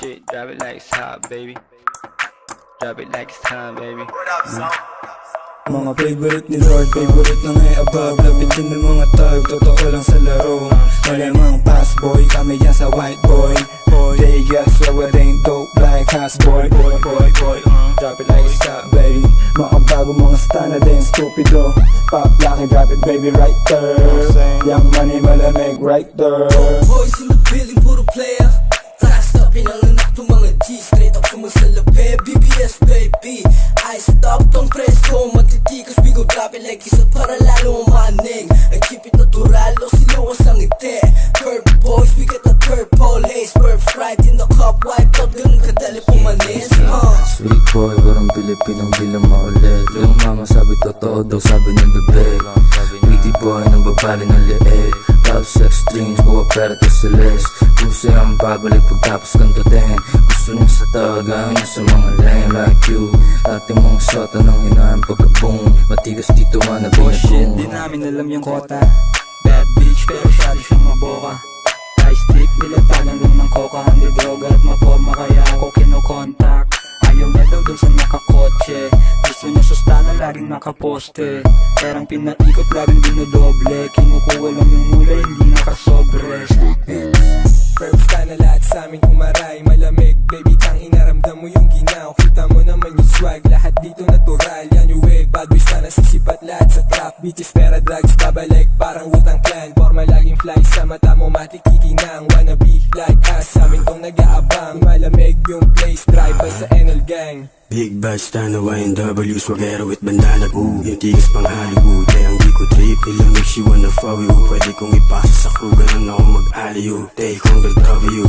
Shit, drop it like it's hot, baby. Drop it like it's time, baby. Mga favorite ni Lord, favorite na ngay above. Lapitin ng mga tag, totoo lang sa laro. Malamang pass boy, kami yan sa white boy. They got slower, they ain't dope like house boy. Drop it like it's hot, baby. Mga bago, mga stunner, they ain't stupido. Pop lucky, drop it baby right there. Young money, malamig right there. Boys in the building, puro player. Fast up, pinanganak to mga G. Straight up sumasalabi, BBS baby. I stop tong presko, matitikas. We go drop it like isa para lalo umanig. I keep it natural, o siluwas ang ngiti. Purple boys, we get the purple haze. Purple fried in the cup, wiped out. Ganun kadali pumanis, Sweet boy, parang Pilipinong di lang maulit. Yung mama sabi totoo daw, sabi ng bebe. Witty boy, nang babali ng leeg. Love sex dreams, buwa pera to celeste. Puso ang babalik pagtapos kantutin. Gusto niya sa tawagan niya sa mga lame like you. Ating mga shota nang hinaan pagka-boom. Matigas dito man na Shit, binabong. di namin alam yung kota. Bad bitch, pero syado siyang maboka. High stick, nilatagan lang ng coca. Hindi droga at maporma, kaya ako kinokontak. Ayaw niya daw dun sa nakakotse. Gusto niya sustana, laging nakaposte. Perang pinaikot, laging dinodoble. Kinukuha lang yung mula, hindi nakasobre. Verbs ka na lahat sa amin umaray. Malamig, baby, tang inaramdam mo yung ginaw. Kita mo naman yung swag, lahat dito natural. Yan yung wave, bad boys ka nasisipat lahat sa trap. Bitches, pera, drugs, babalik parang Wu-Tang Clan. Forma laging fly sa mata mo, matikikinang. Wanna be like us, sa amin tong nag-aabang. Malamig yung place, drive by sa NL Gang. Big Bash, Tana, YNW, swagero with bandana. Yung tigas pang Hollywood, kaya ang di ko trip. Ilamig she wanna follow you. Pwede kong ipasa sa crew, ganun ako mag-aliyo. Take on the W,